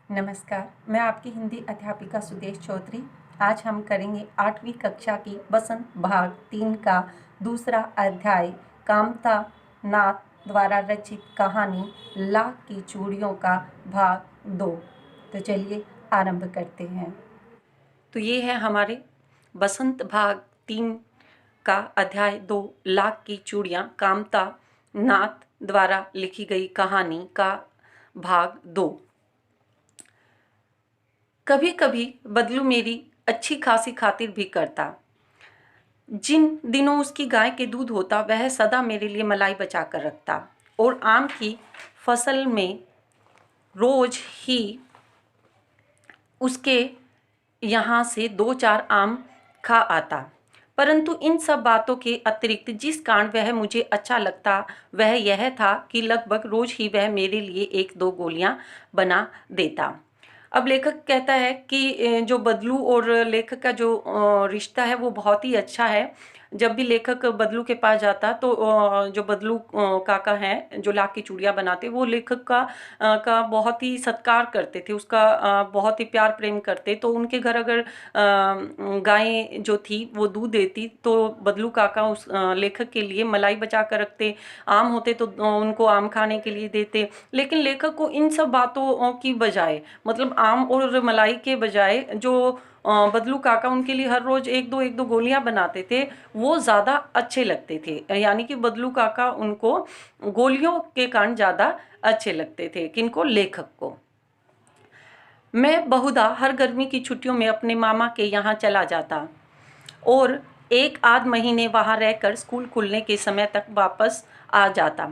नमस्कार, मैं आपकी हिंदी अध्यापिका सुदेश चौधरी। आज हम करेंगे 8वीं कक्षा की बसंत भाग 3 का दूसरा अध्याय कामता नाथ द्वारा रचित कहानी लाख की चूड़ियों का भाग 2। तो चलिए आरंभ करते हैं। तो ये है हमारे बसंत भाग 3 का अध्याय 2 लाख की चूड़ियाँ कामता नाथ द्वारा लिखी गई कहानी का भाग 2। कभी कभी बदलू मेरी अच्छी खासी खातिर भी करता। जिन दिनों उसकी गाय के दूध होता वह सदा मेरे लिए मलाई बचा कर रखता और आम की फसल में रोज ही उसके यहाँ से 2-4 आम खा आता। परंतु इन सब बातों के अतिरिक्त जिस कारण वह मुझे अच्छा लगता वह यह था कि लगभग रोज ही वह मेरे लिए 1-2 गोलियां बना देता। अब लेखक कहता है कि जो बदलू और लेखक का जो रिश्ता है वो बहुत ही अच्छा है। जब भी लेखक बदलू के पास जाता तो जो बदलू काका हैं जो लाख की चूड़ियाँ बनाते वो लेखक का बहुत ही सत्कार करते थे, उसका बहुत ही प्यार प्रेम करते। तो उनके घर अगर गायें जो थी वो दूध देती तो बदलू काका उस लेखक के लिए मलाई बचा कर रखते, आम होते तो उनको आम खाने के लिए देते। लेकिन लेखक को इन सब बातों की बजाय, मतलब आम और मलाई के बजाय, जो बदलू काका उनके लिए हर रोज एक दो गोलियां बनाते थे वो ज़्यादा अच्छे लगते थे। यानी कि बदलू काका उनको गोलियों के कारण ज़्यादा अच्छे लगते थे। किनको? लेखक को। मैं बहुधा हर गर्मी की छुट्टियों में अपने मामा के यहाँ चला जाता और 1 आध महीने वहाँ रहकर स्कूल खुलने के समय तक वापस आ जाता।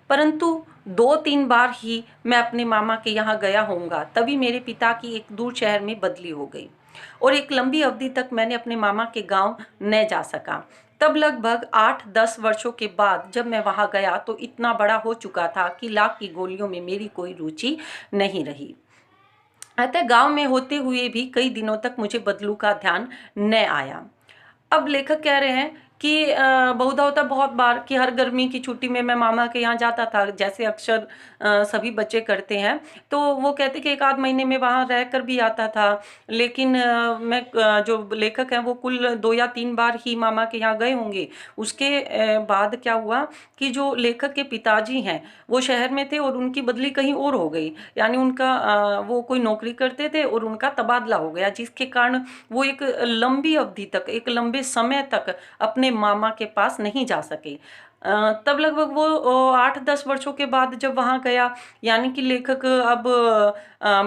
परंतु 2-3 बार ही मैं अपने मामा के यहाँ गया होऊंगा तभी मेरे पिता की एक दूर शहर में बदली हो गई और एक लंबी अवधि तक मैंने अपने मामा के गांव न जा सका। तब लगभग 8-10 वर्षों के बाद जब मैं वहाँ गया तो इतना बड़ा हो चुका था कि लाख की गोलियों में मेरी कोई रुचि नहीं रही। अतः गांव में होते हुए भी कई दिनों तक मुझे बदलू का ध्यान न आया। अब लेखक कह रहे हैं कि बहुधा होता बहुत बार कि हर गर्मी की छुट्टी में मैं मामा के यहाँ जाता था, जैसे अक्सर सभी बच्चे करते हैं। तो वो कहते कि 1 आध महीने में वहाँ रह कर भी आता था। लेकिन जो लेखक हैं वो कुल 2 या 3 बार ही मामा के यहाँ गए होंगे। उसके बाद क्या हुआ कि जो लेखक के पिताजी हैं वो शहर में थे और उनकी बदली कहीं और हो गई। यानी उनका वो कोई नौकरी करते थे और उनका तबादला हो गया, जिसके कारण वो एक लंबी अवधि तक, एक लंबे समय तक अपने मामा के पास नहीं जा सके। तब लगभग वो 8-10 वर्षों के बाद जब वहाँ गया, यानी कि लेखक अब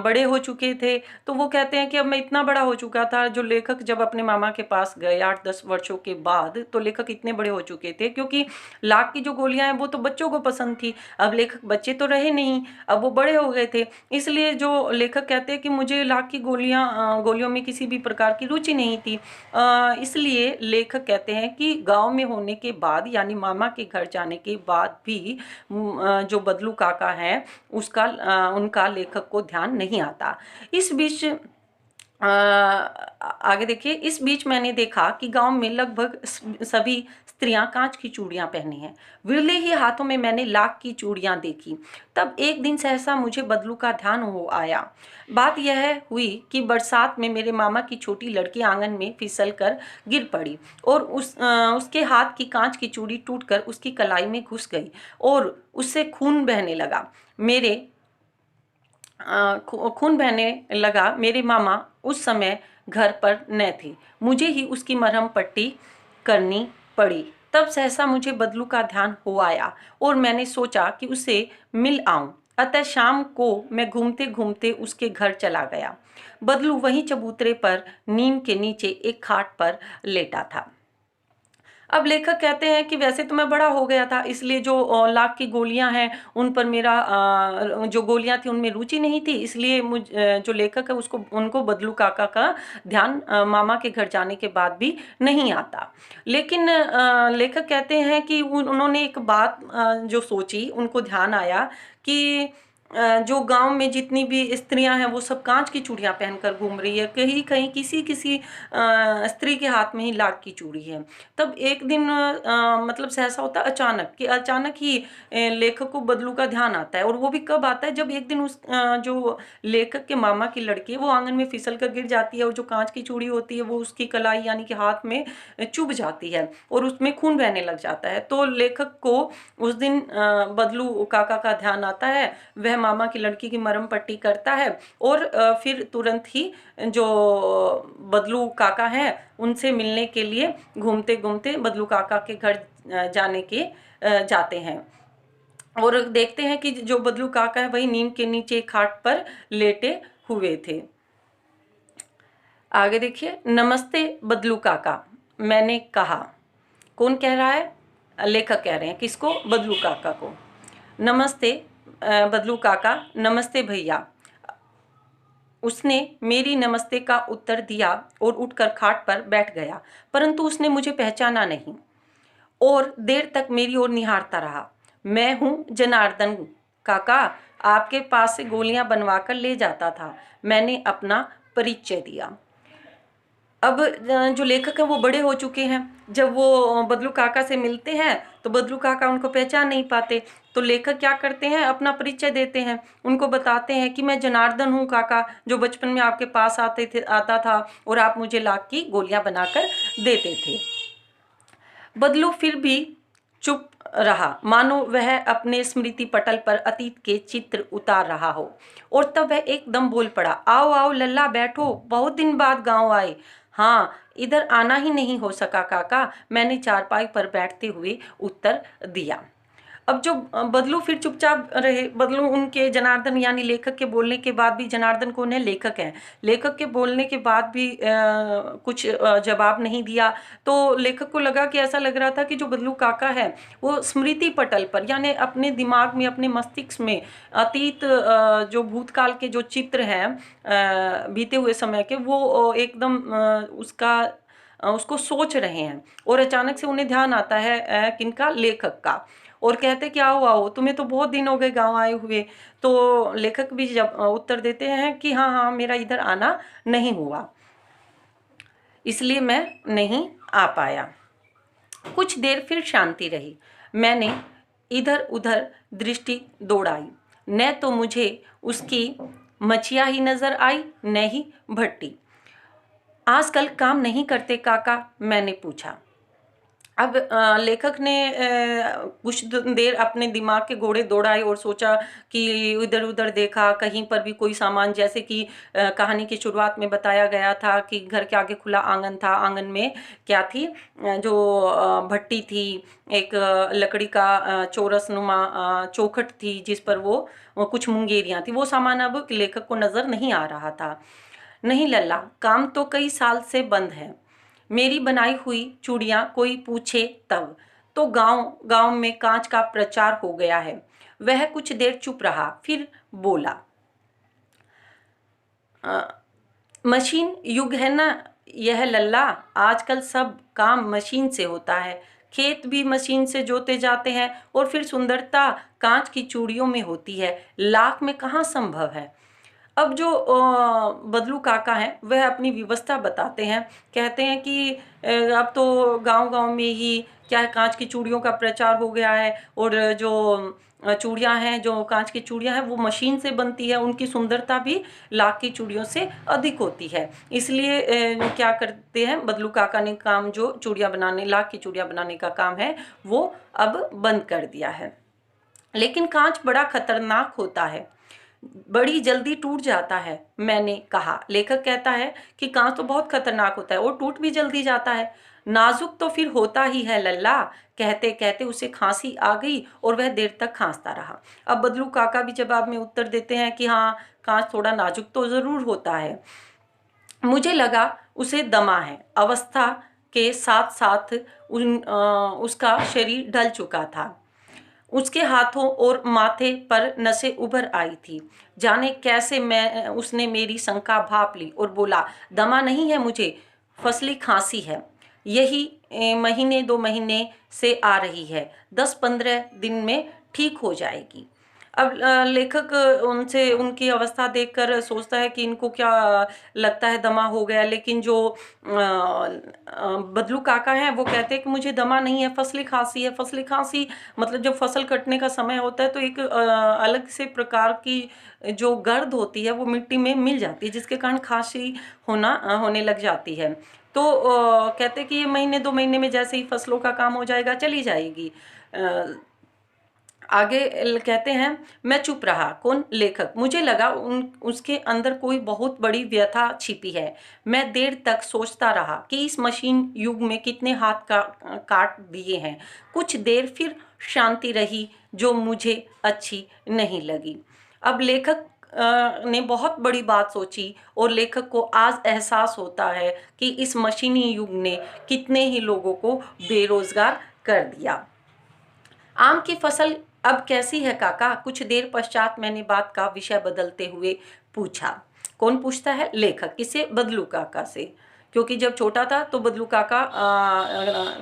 बड़े हो चुके थे। तो वो कहते हैं कि अब मैं इतना बड़ा हो चुका था, जो लेखक जब अपने मामा के पास गए 8-10 वर्षों के बाद, तो लेखक इतने बड़े हो चुके थे क्योंकि लाख की जो गोलियां हैं वो तो बच्चों को पसंद थी। अब लेखक बच्चे तो रहे नहीं, अब वो बड़े हो गए थे। इसलिए जो लेखक कहते हैं कि मुझे लाख की गोलियों में किसी भी प्रकार की रुचि नहीं थी। इसलिए लेखक कहते हैं कि गांव में होने के बाद, यानी मामा के घर जाने के बाद भी जो बदलू काका है उनका लेखक को ध्यान नहीं आता। इस बीच आगे देखिए, इस बीच मैंने देखा कि गांव में लगभग सभी स्त्रियां कांच की चूड़ियां पहनी हैं। विरले ही हाथों में मैंने लाख की चूड़ियां देखी। तब एक दिन सहसा मुझे बदलू का ध्यान हो आया। बात यह हुई कि बरसात में मेरे मामा की छोटी लड़की आंगन में फिसल कर गिर पड़ी और उसके हाथ की कांच की चूड़ी टूटकर उसकी कलाई में घुस गई और उससे खून बहने लगा। खून बहने लगा। मेरे मामा उस समय घर पर न थे, मुझे ही उसकी मरहम पट्टी करनी पड़ी। तब सहसा मुझे बदलू का ध्यान हो आया और मैंने सोचा कि उसे मिल आऊं। अतः शाम को मैं घूमते घूमते उसके घर चला गया। बदलू वहीं चबूतरे पर नीम के नीचे एक खाट पर लेटा था। अब लेखक कहते हैं कि वैसे तो मैं बड़ा हो गया था, इसलिए जो लाख की गोलियां हैं उन पर मेरा जो गोलियां थी उनमें रुचि नहीं थी। इसलिए जो लेखक है उसको उनको बदलू काका का ध्यान मामा के घर जाने के बाद भी नहीं आता। लेकिन लेखक कहते हैं कि उन्होंने एक बात जो सोची, उनको ध्यान आया कि जो गांव में जितनी भी स्त्रियां हैं वो सब कांच की चूड़ियां पहनकर घूम रही है, कहीं कहीं किसी किसी स्त्री के हाथ में ही लाख की चूड़ी है। तब एक दिन मतलब सहसा होता है अचानक, कि अचानक ही लेखक को बदलू का ध्यान आता है। और वो भी कब आता है, जब एक दिन उस जो लेखक के मामा की लड़की है वो आंगन में फिसल कर गिर जाती है, और जो कांच की चूड़ी होती है वो उसकी कलाई यानी कि हाथ में चुभ जाती है और उसमें खून बहने लग जाता है। तो लेखक को उस दिन बदलू काका का ध्यान आता है, वह मामा की लड़की की मरहम पट्टी करता है, और फिर तुरंत ही जो बदलू काका हैं उनसे मिलने के लिए घूमते घूमते बदलू काका के घर जाते हैं। और देखते हैं कि जो बदलू काका है वही नीम के नीचे एक खाट पर लेटे हुए थे। आगे देखिए, नमस्ते बदलू काका, मैंने कहा। कौन कह रहा है? लेखक कह रहे हैं। किसको? बदलू काका को। नमस्ते बदलू काका, नमस्ते भैया। उसने मेरी नमस्ते का उत्तर दिया और उठकर खाट पर बैठ गया, परंतु उसने मुझे पहचाना नहीं और देर तक मेरी ओर निहारता रहा। मैं हूँ जनार्दन काका, आपके पास से गोलियां बनवाकर ले जाता था। मैंने अपना परिचय दिया। अब जो लेखक हैं वो बड़े हो चुके हैं। जब वो बदलू काका से मिलते हैं तो बदलू काका उनको पहचान नहीं पाते। तो लेखक क्या करते हैं, अपना परिचय देते हैं, उनको बताते हैं कि मैं जनार्दन हूँ काका, जो बचपन में आपके पास आता था और आप मुझे लाख की गोलियां बनाकर देते थे। बदलू फिर भी चुप रहा, मानो वह अपने स्मृति पटल पर अतीत के चित्र उतार रहा हो। और तब वह एकदम बोल पड़ा, आओ आओ लल्ला, बैठो, बहुत दिन बाद गांव आए। हाँ, इधर आना ही नहीं हो सका काका, मैंने चारपाई पर बैठते हुए उत्तर दिया। अब जो बदलू फिर चुपचाप रहे। बदलू उनके जनार्दन यानी लेखक के बोलने के बाद भी, जनार्दन कौन है? लेखक है। लेखक के बोलने के बाद भी कुछ जवाब नहीं दिया। तो लेखक को लगा कि ऐसा लग रहा था कि जो बदलू काका है वो स्मृति पटल पर यानी अपने दिमाग में, अपने मस्तिष्क में अतीत जो भूतकाल के जो चित्र हैं बीते हुए समय के, वो एकदम उसको सोच रहे हैं। और अचानक से उन्हें ध्यान आता है किनका? लेखक का। और कहते क्या हुआ हो, तुम्हें तो बहुत दिन हो गए गांव आए हुए। तो लेखक भी जब उत्तर देते हैं कि हाँ हाँ, मेरा इधर आना नहीं हुआ, इसलिए मैं नहीं आ पाया। कुछ देर फिर शांति रही। मैंने इधर उधर दृष्टि दौड़ाई। न तो मुझे उसकी मछिया ही नजर आई, न ही भट्टी। आजकल काम नहीं करते काका? मैंने पूछा। अब लेखक ने कुछ देर अपने दिमाग के घोड़े दौड़ाए और सोचा कि इधर उधर देखा, कहीं पर भी कोई सामान, जैसे कि कहानी की शुरुआत में बताया गया था कि घर के आगे खुला आंगन था। आंगन में क्या थी? जो भट्टी थी, एक लकड़ी का चौरस नुमा चौखट थी जिस पर वो कुछ मुंगेरियां थी। वो सामान अब लेखक को नजर नहीं आ रहा था। नहीं लल्ला, काम तो कई साल से बंद है। मेरी बनाई हुई चूड़ियां कोई पूछे तब तो गांव गांव में कांच का प्रचार हो गया है। वह कुछ देर चुप रहा, फिर बोला, "अ, मशीन युग है ना यह लल्ला, आजकल सब काम मशीन से होता है। खेत भी मशीन से जोते जाते हैं और फिर सुंदरता कांच की चूड़ियों में होती है, लाख में कहाँ संभव है।" अब जो बदलू काका हैं वह अपनी व्यवस्था बताते हैं। कहते हैं कि अब तो गांव-गांव में ही क्या है, कांच की चूड़ियों का प्रचार हो गया है, और जो चूड़ियाँ हैं, जो कांच की चूड़ियाँ हैं वो मशीन से बनती है, उनकी सुंदरता भी लाख की चूड़ियों से अधिक होती है। इसलिए क्या करते हैं बदलू काका ने, काम जो चूड़ियाँ बनाने, लाख की चूड़ियाँ बनाने का काम है वो अब बंद कर दिया है। लेकिन कांच बड़ा खतरनाक होता है, बड़ी जल्दी टूट जाता है। मैंने कहा। लेखक कहता है कि कांच तो बहुत खतरनाक होता है और टूट भी जल्दी जाता है। नाजुक तो फिर होता ही है लल्ला। कहते कहते उसे खांसी आ गई और वह देर तक खांसता रहा। अब बदलू काका भी जवाब में उत्तर देते हैं कि हाँ, कांच थोड़ा नाजुक तो जरूर होता है। मुझे लगा उसे दमा है। अवस्था के साथ साथ उसका शरीर ढल चुका था। उसके हाथों और माथे पर नसें उभर आई थी। जाने कैसे मैं उसने मेरी शंका भाप ली और बोला, दमा नहीं है मुझे, फसली खांसी है। यही महीने 2 महीने से आ रही है, 10-15 दिन में ठीक हो जाएगी। अब लेखक उनसे उनकी अवस्था देखकर सोचता है कि इनको क्या लगता है दमा हो गया, लेकिन जो बदलू काका हैं वो कहते हैं कि मुझे दमा नहीं है, फसली खांसी है। फसली खांसी मतलब जब फसल कटने का समय होता है तो एक अलग से प्रकार की जो गर्द होती है वो मिट्टी में मिल जाती है, जिसके कारण खांसी होने लग जाती है। तो कहते हैं कि ये महीने 2 महीने में जैसे ही फसलों का काम हो जाएगा चली जाएगी। आगे कहते हैं, मैं चुप रहा। कौन? लेखक। मुझे लगा उसके अंदर कोई बहुत बड़ी व्यथा छिपी है। मैं देर तक सोचता रहा कि इस मशीन युग में कितने हाथ काट दिए हैं। कुछ देर फिर शांति रही जो मुझे अच्छी नहीं लगी। अब लेखक ने बहुत बड़ी बात सोची और लेखक को आज एहसास होता है कि इस मशीनी युग ने कितने ही लोगों को बेरोजगार कर दिया। आम की फसल अब कैसी है काका? कुछ देर पश्चात मैंने बात का विषय बदलते हुए पूछा। कौन पूछता है? लेखक। किसे? बदलू काका से। क्योंकि जब छोटा था तो बदलू काका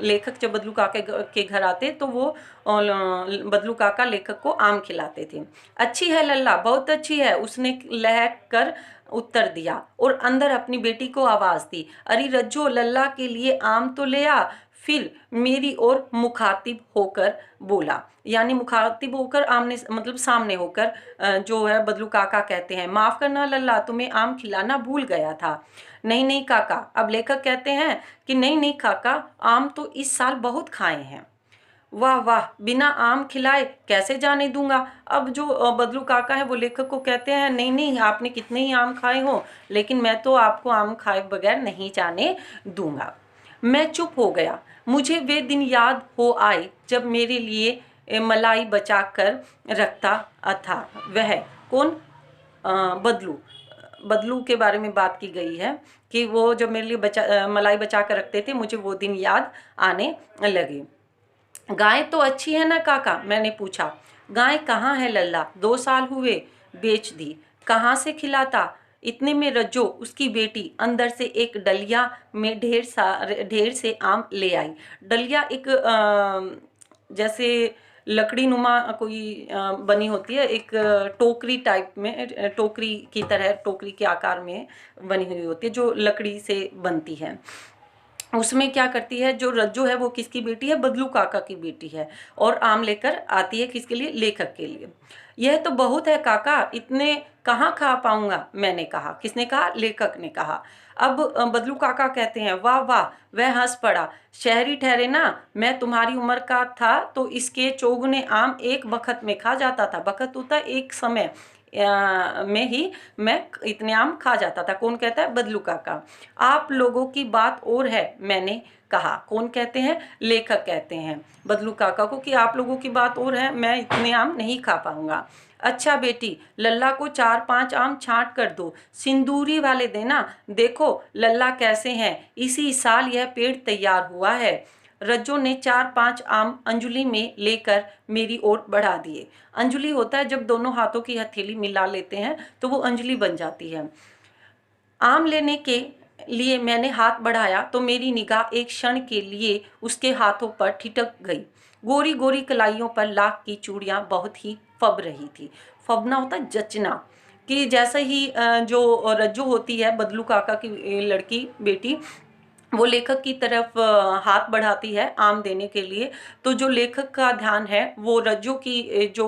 लेखक जब बदलू काका के घर आते तो वो बदलू काका लेखक को आम खिलाते थे। अच्छी है लल्ला, बहुत अच्छी है, उसने लहक कर उत्तर दिया और अंदर अपनी बेटी को आवाज दी। अरे रज्जो, लल्ला के लिए आम तो ले आ। फिर मेरी ओर मुखातिब होकर बोला, यानी मुखातिब होकर आमने मतलब सामने होकर जो है बदलू काका कहते हैं, माफ करना लल्ला, तुम्हें आम खिलाना भूल गया था। नहीं नहीं काका। अब लेखक कहते हैं कि नहीं नहीं काका, आम तो इस साल बहुत खाए हैं। वाह वाह, बिना आम खिलाए कैसे जाने दूंगा। अब जो बदलू काका है वो लेखक को कहते हैं, नहीं नहीं, आपने कितने ही आम खाए हो, लेकिन मैं तो आपको आम खाए बगैर नहीं जाने दूंगा। मैं चुप हो गया। मुझे वे दिन याद हो आए जब मेरे लिए मलाई बचा कर रखता था वह। कौन? बदलू। बदलू के बारे में बात की गई है कि वो जब मेरे लिए मलाई बचा कर रखते थे, मुझे वो दिन याद आने लगे। गाय तो अच्छी है ना काका? मैंने पूछा। गाय कहाँ है लल्ला, 2 साल हुए बेच दी। कहाँ से खिलाता? इतने में रज्जो, उसकी बेटी, अंदर से एक डलिया में ढेर से आम ले आई। डलिया एक जैसे लकड़ी नुमा कोई बनी होती है, एक टोकरी टाइप में, टोकरी की तरह, टोकरी के आकार में बनी हुई होती है जो लकड़ी से बनती है। उसमें क्या करती है जो रज्जो है, वो किसकी बेटी है? बदलू काका की बेटी है। और आम लेकर आती है किसके लिए? लेखक के लिए। यह तो बहुत है काका, इतने कहाँ खा पाऊंगा, मैंने कहा। किसने कहा? लेखक ने कहा। अब बदलू काका कहते हैं, वाह वाह। वह हंस पड़ा। शहरी ठहरे ना, मैं तुम्हारी उम्र का था तो इसके चौगुने आम एक बखत में खा जाता था। बखत होता है एक समय में ही मैं इतने आम खा जाता था। कौन कहता है? बदलू काका। आप लोगों की बात और है, मैंने कहा। कौन कहते हैं? लेखक कहते हैं बदलू काका को कि आप लोगों की बात और है, मैं इतने आम नहीं खा पाऊंगा। अच्छा बेटी, लल्ला को 4-5 आम छांट कर दो, सिंदूरी वाले देना। देखो लल्ला कैसे हैं, इसी साल यह पेड़ तैयार हुआ है। रज्जो ने 4-5 आम अंजुली में लेकर मेरी ओर बढ़ा दिए। अंजुली होता है जब दोनों हाथों की हथेली मिला लेते हैं तो वो अंजलि बन जाती है। आम लेने के लिए मैंने हाथ बढ़ाया तो मेरी निगाह एक क्षण के लिए उसके हाथों पर ठिठक गई। गोरी गोरी कलाइयों पर लाख की चूड़ियां बहुत ही फब रही थी। फबना होता है जचना, कि जैसे ही जो रज्जू होती है बदलू काका की लड़की बेटी, वो लेखक की तरफ हाथ बढ़ाती है आम देने के लिए, तो जो लेखक का ध्यान है वो रज्जू की जो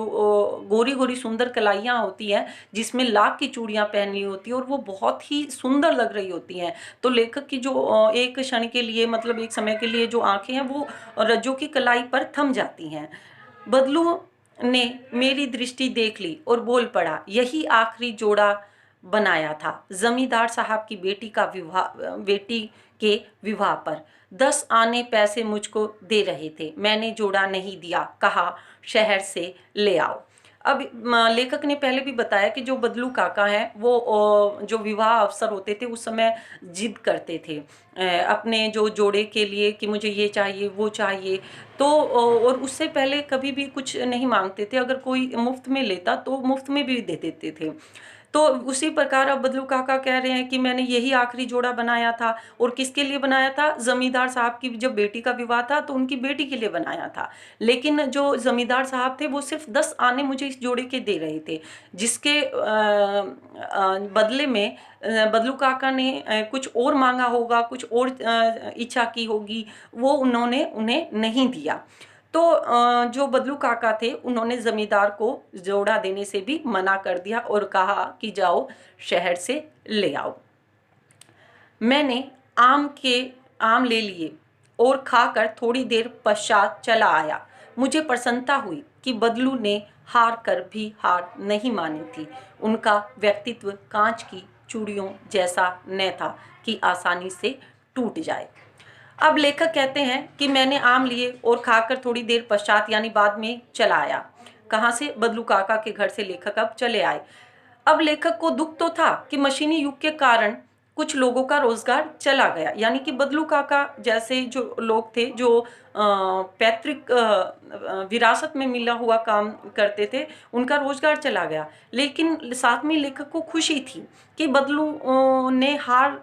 गोरी गोरी सुंदर कलाइयाँ होती हैं जिसमें लाख की चूड़ियाँ पहनी होती है और वो बहुत ही सुंदर लग रही होती हैं। तो लेखक की जो एक क्षण के लिए, मतलब एक समय के लिए जो आंखें हैं वो रज्जू की कलाई पर थम जाती हैं। बदलू ने मेरी दृष्टि देख ली और बोल पड़ा, यही आखिरी जोड़ा बनाया था जमींदार साहब की बेटी के विवाह पर। 10 आने पैसे मुझको दे रहे थे, मैंने जोड़ा नहीं दिया, कहा शहर से ले आओ। अब लेखक ने पहले भी बताया कि जो बदलू काका हैं वो जो विवाह अवसर होते थे उस समय जिद करते थे अपने जो जोड़े के लिए कि मुझे ये चाहिए वो चाहिए। तो और उससे पहले कभी भी कुछ नहीं मांगते थे, अगर कोई मुफ्त में लेता तो मुफ्त में भी दे देते थे। तो उसी प्रकार अब बदलू काका कह रहे हैं कि मैंने यही आखिरी जोड़ा बनाया था, और किसके लिए बनाया था? जमींदार साहब की जब बेटी का विवाह था तो उनकी बेटी के लिए बनाया था। लेकिन जो जमींदार साहब थे वो सिर्फ 10 आने मुझे इस जोड़े के दे रहे थे, जिसके बदले में बदलू काका ने कुछ और मांगा होगा, कुछ और इच्छा की होगी, वो उन्होंने उन्हें नहीं दिया। तो जो बदलू काका थे उन्होंने जमींदार को जोड़ा देने से भी मना कर दिया और कहा कि जाओ शहर से ले आओ। मैंने आम ले लिए और खाकर थोड़ी देर पश्चात चला आया। मुझे प्रसन्नता हुई कि बदलू ने हार कर भी हार नहीं मानी थी। उनका व्यक्तित्व कांच की चूड़ियों जैसा न था कि आसानी से टूट जाए। अब लेखक कहते हैं कि मैंने आम लिए और खाकर थोड़ी देर पश्चात यानी बाद में चला आया। कहाँ से? बदलू काका के घर से लेखक अब चले आए। अब लेखक को दुख तो था कि मशीनी युग के कारण कुछ लोगों का रोजगार चला गया, यानी कि बदलू काका जैसे जो लोग थे जो पैतृक विरासत में मिला हुआ काम करते थे, उनका रोजगार चला गया। लेकिन साथ में लेखक को खुशी थी कि बदलू ने हार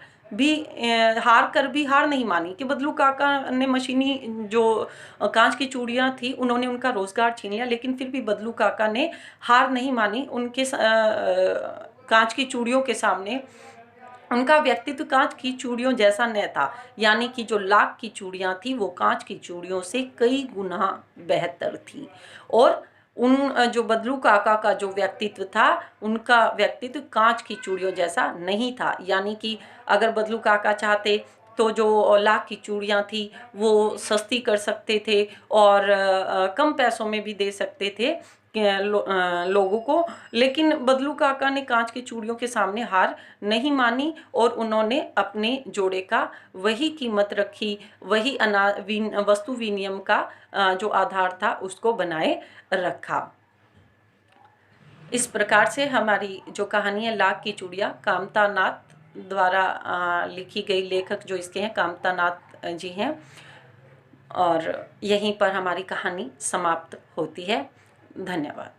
कर भी हार नहीं मानी, कि बदलू काका ने मशीनी जो कांच की चूड़ियां थी उन्होंने उनका रोजगार छीन लिया, लेकिन फिर भी बदलू काका ने हार नहीं मानी। उनके कांच की चूड़ियों के सामने उनका व्यक्तित्व कांच की चूड़ियों जैसा न था, यानी कि जो लाख की चूड़ियां थी वो कांच की चूड़ियों से कई गुना बेहतर थी। और जो बदलू काका का जो व्यक्तित्व था, उनका व्यक्तित्व कांच की चूड़ियों जैसा नहीं था, यानी कि अगर बदलू काका चाहते तो जो लाख की चूड़ियां थी वो सस्ती कर सकते थे और कम पैसों में भी दे सकते थे लोगों को। लेकिन बदलू काका ने कांच की चूड़ियों के सामने हार नहीं मानी और उन्होंने अपने जोड़े का वही कीमत रखी, वही वस्तु विनिमय का जो आधार था उसको बनाए रखा। इस प्रकार से हमारी जो कहानी है लाख की चूड़ियाँ कामता नाथ द्वारा लिखी गई, लेखक जो इसके हैं कामता नाथ जी हैं, और यहीं पर हमारी कहानी समाप्त होती है। धन्यवाद।